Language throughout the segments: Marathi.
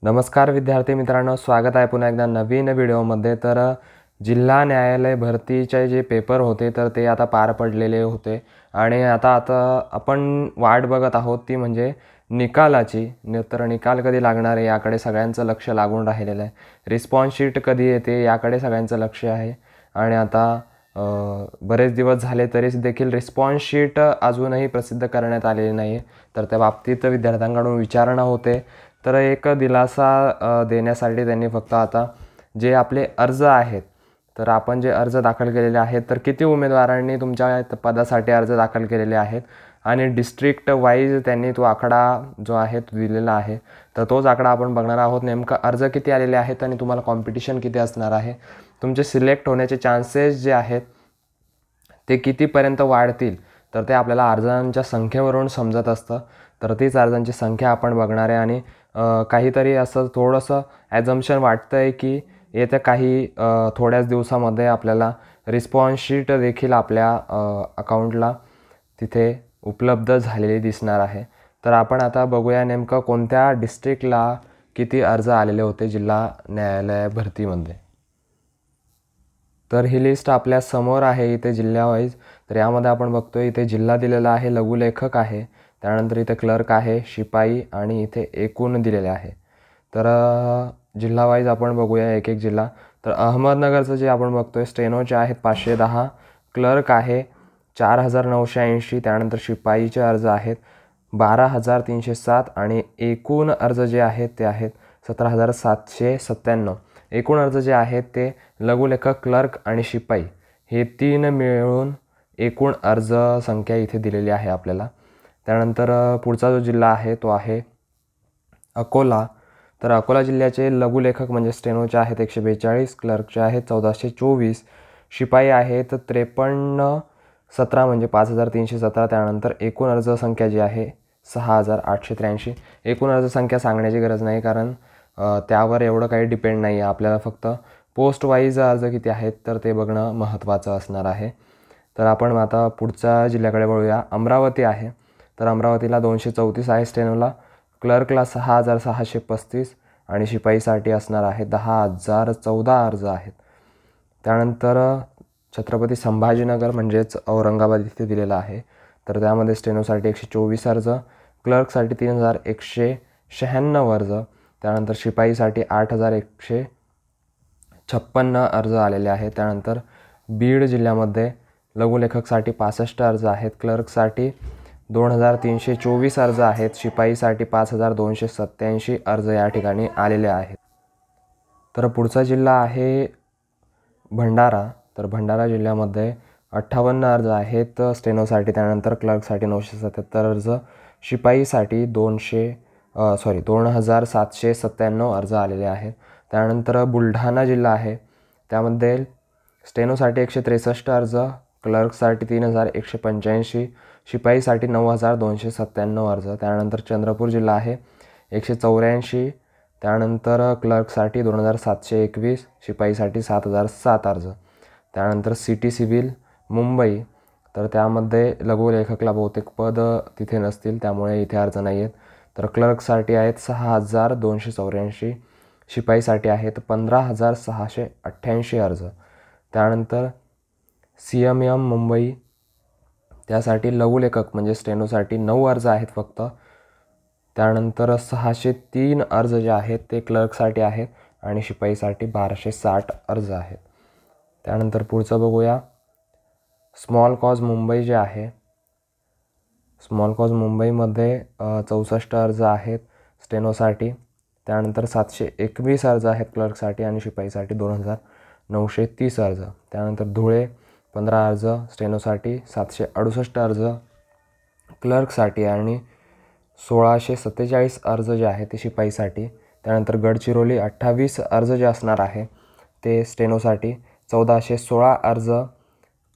नमस्कार विद्यार्थी मित्रांनो, स्वागत आहे पुन्हा एकदा नवीन व्हिडिओमध्ये। तर जिल्हा न्यायालय भरतीचे जे पेपर होते तर ते आता पार पडलेले होते आणि आता आपण वाट बघत आहोत ती म्हणजे निकालाची। तर निकाल कधी लागणार आहे याकडे सगळ्यांचं लक्ष लागून राहिलेलं आहे। रिस्पॉन्स शीट कधी येते याकडे सगळ्यांचं लक्ष आहे आणि आता बरेच दिवस झाले तरी देखील रिस्पॉन्स शीट अजूनही प्रसिद्ध करण्यात आलेली नाही। तर त्या बाबतीत विद्यार्थ्यांकडून विचारणा होते। तर एक दिलासा देण्यासाठी त्यांनी फक्त आता जे आपले अर्ज आहेत, तर आपण जे अर्ज दाखल केलेले आहेत, तर किती उमेदवारांनी तुमच्या पदासाठी अर्ज दाखल केलेले आहेत आणि डिस्ट्रिक्ट वाईज त्यांनी तो आकडा जो आहे तो दिलेला आहे। तर तोच आकडा आपण बघणार आहोत, नेमका अर्ज किती आलेले आहेत आणि तुम्हाला कॉम्पिटिशन किती असणार आहे, तुमचे सिलेक्ट होण्याचे चान्सेस जे आहेत ते कितीपर्यंत वाढतील, तर ते आपल्याला अर्जांच्या संख्येवरून समजत असतं। तर तीच अर्जांची संख्या आपण बघणार आहे आणि काहीतरी असं थोडंसं ॲझम्पशन वाटतं आहे की येत्या काही थोड्याच दिवसामध्ये आपल्याला रिस्पॉन्स शीट देखील आपल्या अकाउंटला तिथे उपलब्ध झालेली दिसणार आहे। तर आपण आता बघूया नेमकं कोणत्या डिस्ट्रिक्टला किती अर्ज आलेले होते जिल्हा न्यायालय भरतीमध्ये। तर ही लिस्ट आपल्या समोर आहे इथे जिल्ह्यावाईज। तर यामध्ये आपण बघतोय इथे जिल्हा दिलेला आहे, लघुलेखक आहे, त्यानंतर इथे क्लर्क आहे, शिपाई आणि इथे एकूण दिलेले आहे। तर जिल्हा वाईज आपण बघूया एक एक जिल्हा। तर अहमदनगरचं जे आपण बघतोय स्टेनोचे आहेत 510, क्लर्क आहे 4980, त्यानंतर शिपाईचे अर्ज आहेत 12307 आणि एकूण अर्ज जे आहेत ते आहेत 17797। एकूण अर्ज जे आहेत ते लघुलेखक, क्लर्क आणि शिपाई हे 3 मिळून एकूण अर्ज संख्या इथे दिलेली आहे आपल्याला। त्यानंतर पुढचा जो जिल्हा आहे तो आहे अकोला। तर अकोला जिल्ह्याचे लघुलेखक म्हणजे स्टेनोचे आहेत 142, क्लर्कचे आहेत 1424, शिपाई आहेत 5317 म्हणजे 5317। त्यानंतर एकूण अर्ज संख्या जी आहे 6883। एकूण अर्ज संख्या सांगण्याची गरज नाही, कारण त्यावर एवढं काही डिपेंड नाही आहे, आपल्याला फक्त पोस्ट वाईज अर्ज किती आहेत तर ते बघणं महत्त्वाचं असणार आहे। तर आपण आता पुढच्या जिल्ह्याकडे वळूया। अमरावती आहे। तर अमरावतीला 234 आहे स्टेनोला, क्लर्कला 6635 आणि शिपाईसाठी असणार आहे 10014 अर्ज आहेत। त्यानंतर छत्रपती संभाजीनगर म्हणजेच औरंगाबाद इथे दिलेला आहे। तर त्यामध्ये स्टेनोसाठी 124 अर्ज, क्लर्कसाठी 3196 अर्ज, त्यानंतर शिपाईसाठी 8156 अर्ज आलेले आहेत। त्यानंतर बीड जिल्ह्यामध्ये लघुलेखकसाठी 65 अर्ज आहेत, क्लर्कसाठी 2324 अर्ज आहेत, शिपाईसाठी 5287 अर्ज या ठिकाणी आलेले आहेत। तर पुढचा जिल्हा आहे भंडारा। तर भंडारा जिल्ह्यामध्ये 58 अर्ज आहेत स्टेनोसाठी, त्यानंतर क्लर्कसाठी 977 अर्ज, शिपाईसाठी 2797 अर्ज आलेले आहेत। त्यानंतर बुलढाणा जिल्हा आहे, त्यामध्ये स्टेनोसाठी 163 अर्ज, क्लर्कसाठी 3185, शिपाईसाठी 9297 अर्ज। त्यानंतर चंद्रपूर जिल्हा आहे 184, त्यानंतर क्लर्कसाठी 2721, शिपाईसाठी 7007 अर्ज। त्यानंतर सिटी सिव्हिल मुंबई, तर त्यामध्ये लघुलेखकला बहुतेक पद तिथे नसतील त्यामुळे इथे अर्ज नाही आहेत। तर क्लर्कसाठी आहेत 6284, शिपाईसाठी आहेत 15688 अर्ज। त्यानंतर CMM मुंबई, त्यासाठी लघुलेखक म्हणजे स्टेनोसाठी 9 अर्ज आहेत फक्त। त्यानंतर 603 अर्ज जे आहेत ते क्लर्कसाठी आहेत आणि शिपाईसाठी 1260 अर्ज आहेत। त्यानंतर पुढचं बघूया स्मॉल कॉज मुंबई जे आहे। स्मॉल कॉज मुंबईमध्ये 64 अर्ज आहेत स्टेनोसाठी, त्यानंतर 721 अर्ज आहेत क्लर्कसाठी आणि शिपाईसाठी 2930 अर्ज। त्यानंतर धुळे 15 अर्ज स्टेनोसाठी, 768 अर्ज क्लर्कसाठी आणि 1647 अर्ज जे आहे ते शिपाईसाठी। त्यानंतर गडचिरोली 28 अर्ज जे असणार आहे ते स्टेनोसाठी, 1416 अर्ज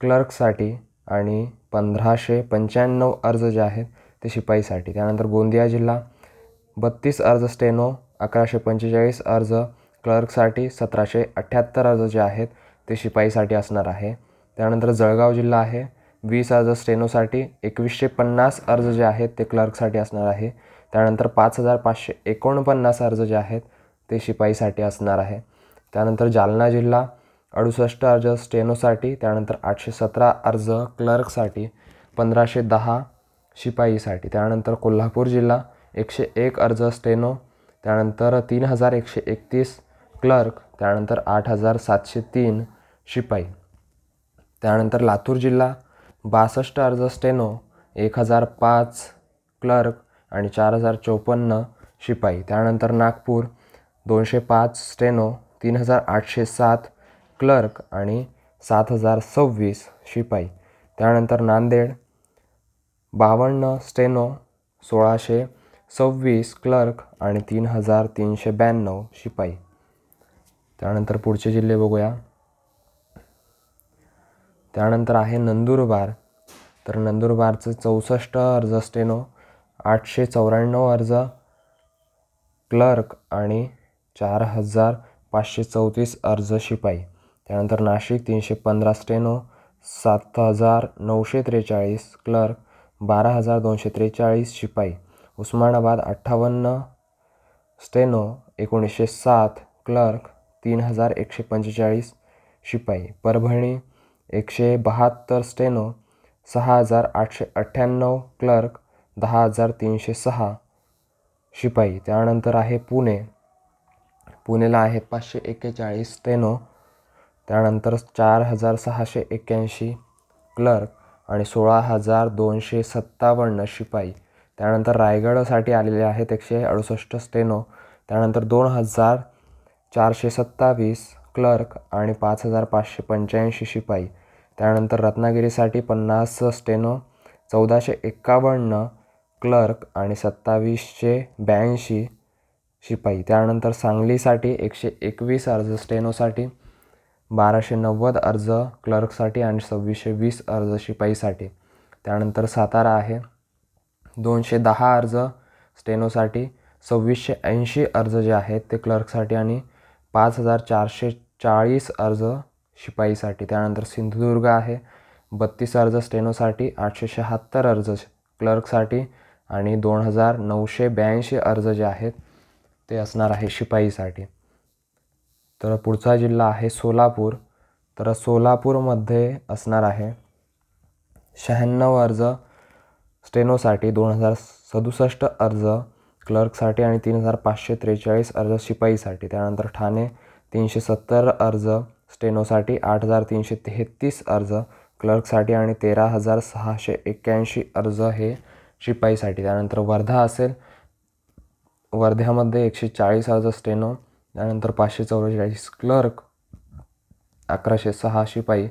क्लर्कसाठी आणि 1595 अर्ज जे आहेत ते शिपाईसाठी। त्यानंतर गोंदिया जिल्हा 32 अर्ज स्टेनो, 1145 अर्ज क्लर्कसाठी, 1778 अर्ज जे आहेत ते शिपाईसाठी असणार आहे। त्यानंतर जळगाव जिल्हा आहे 20 अर्ज स्टेनोसाठी, 2150 अर्ज जे आहेत ते क्लर्कसाठी असणार आहे। त्यानंतर 5549 अर्ज जे आहेत ते शिपाईसाठी असणार आहे. त्यानंतर जालना जिल्हा 68 अर्ज स्टेनोसाठी, त्यानंतर 817 अर्ज क्लर्कसाठी, 1510 शिपाईसाठी. त्यानंतर कोल्हापूर जिल्हा 101 अर्ज स्टेनो, त्यानंतर 3131 क्लर्क, त्यानंतर 8703 शिपाई. त्यानंतर लातूर जिल्हा 62 अर्ज स्टेनो, 1005 क्लर्क आणि 4054 शिपाई. त्यानंतर नागपूर 205 स्टेनो, 3807 क्लर्क आणि 7026 शिपाई. त्यानंतर नांदेड 52 स्टेनो, 1626 क्लर्क आणि 3392 शिपाई. त्यानंतर पुढचे जिल्हे बघूया. त्यानंतर आहे नंदुरबार. तर नंदुरबारचं 64 अर्ज स्टेनो, 894 अर्ज क्लर्क आणि 4534 अर्ज शिपाई. त्यानंतर नाशिक 315 स्टेनो, 7943 क्लर्क, 12243 शिपाई. उस्मानाबाद 58 स्टेनो, 1907 क्लर्क, 3145 शिपाई. परभणी 172 स्टेनो, 6898 क्लर्क, 10306 शिपाई. त्यानंतर आहे पुणेला आहेत 541 स्टेनो, त्यानंतर 4681 क्लर्क आणि 16257 शिपाई. त्यानंतर रायगडसाठी आलेले आहेत 168 स्टेनो, त्यानंतर 2427 क्लर्क आणि 5585 शिपाई. त्यानंतर रत्नागिरीसाठी 50 स्टेनो, 1451 क्लर्क आणि 2782 शिपाई. त्यानंतर सांगलीसाठी 121 अर्ज स्टेनोसाठी, 1290 अर्ज क्लर्कसाठी आणि 2620 अर्ज शिपाईसाठी. त्यानंतर सातारा आहे 210 अर्ज स्टेनोसाठी, 2680 अर्ज जे आहेत ते क्लर्कसाठी आणि 5440 अर्ज शिपाईसाठी. त्यानंतर सिंधुदुर्ग आहे 32 अर्ज स्टेनोसाठी, 876 अर्ज क्लर्कसाठी आणि 2982 अर्ज जे आहेत ते असणार आहे शिपाईसाठी. तर पुढचा जिल्हा आहे सोलापूर. तर सोलापूरमध्ये असणार आहे 96 अर्ज स्टेनोसाठी, 2067 अर्ज क्लर्कसाठी आणि 3543 अर्ज शिपाईसाठी. त्यानंतर ठाणे 370 अर्ज स्टेनोसाठी, 8333 अर्ज क्लर्कसाठी आणि 13681 अर्ज हे शिपाईसाठी. त्यानंतर वर्धा असेल, वर्ध्यामध्ये 140 अर्ज स्टेनो, त्यानंतर 544 क्लर्क, 1106 शिपाई.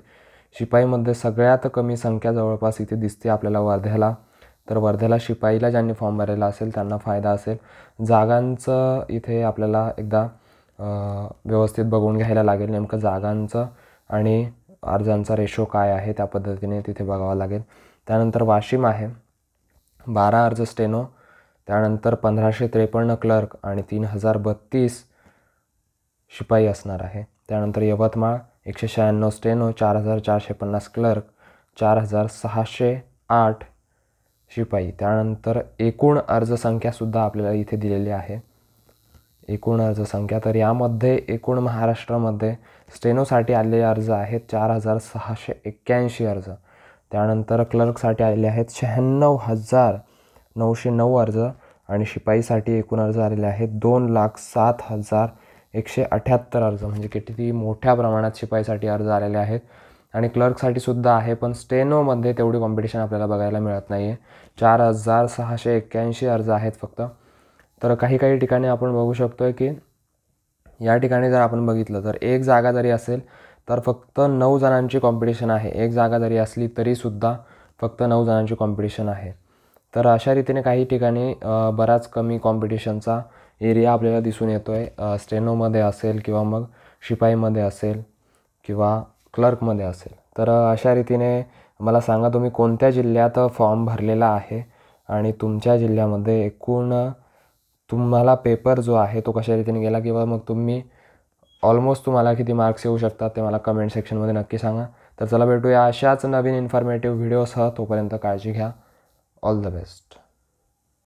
शिपाईमध्ये सगळ्यात कमी संख्या जवळपास इथे दिसते आपल्याला वर्ध्याला. तर वर्ध्याला शिपाईला ज्यांनी फॉर्म भरलेला असेल त्यांना फायदा असेल. जागांचं इथे आपल्याला एकदा व्यवस्थित बघून घ्यायला लागेल, नेमकं जागांचं आणि अर्जांचा रेशो काय आहे त्या पद्धतीने तिथे बघावं लागेल. त्यानंतर वाशिम आहे 12 अर्ज स्टेनो, त्यानंतर 1553 क्लर्क आणि 3032 शिपाई असणार आहे. त्यानंतर यवतमाळ 196 स्टेनो, 4450 क्लर्क, 4608 शिपाई. त्यानंतर एकूण अर्जसंख्यासुद्धा आपल्याला इथे दिलेली आहे, एकूण अर्जसंख्या. तर यामध्ये एकूण महाराष्ट्रामध्ये स्टेनोसाठी आलेले अर्ज आहेत 4681 अर्ज. त्यानंतर क्लर्कसाठी आलेले आहेत 96,909 अर्ज आणि शिपाईसाठी एकूण अर्ज आलेले आहेत 2,07,178 अर्ज. म्हणजे किती मोठ्या प्रमाणात शिपाईसाठी अर्ज आलेले आहेत. आणि क्लर्कसाठी सुद्धा आहे, पण स्टेनोमध्ये तेवढी कॉम्पिटिशन आपल्याला बघायला मिळत नाही आहे. 4681 अर्ज आहेत फक्त. तर काही ठिकाणी आपण बघू शकतो आहे की या ठिकाणी जर आपण बघितलं तर एक जागा जरी असेल तर फक्त 9 जणांची कॉम्पिटिशन आहे. एक जागा जरी असली तरीसुद्धा फक्त 9 जणांची कॉम्पिटिशन आहे. तर अशा रीतीने काही ठिकाणी बराच कमी कॉम्पिटिशनचा एरिया आपल्याला दिसून येतो आहे. स्टेनोमध्ये असेल किंवा मग शिपाईमध्ये असेल किंवा क्लर्कमध्ये असेल. तर अशा रीतीने मला सांगा तुम्ही कोणत्या जिल्ह्यात फॉर्म भरलेला आहे आणि तुमच्या जिल्ह्यामध्ये एकूण तुम्हाला पेपर जो आहे तो कशा रीतीने गेला किंवा मग तुम्ही ऑलमोस्ट तुम्हाला किती मार्क्स येऊ शकतात ते मला कमेंट सेक्शनमध्ये नक्की सांगा. तर चला भेटूया अशाच नवीन इन्फॉर्मेटिव्ह व्हिडिओसह. तोपर्यंत काळजी घ्या. All the best.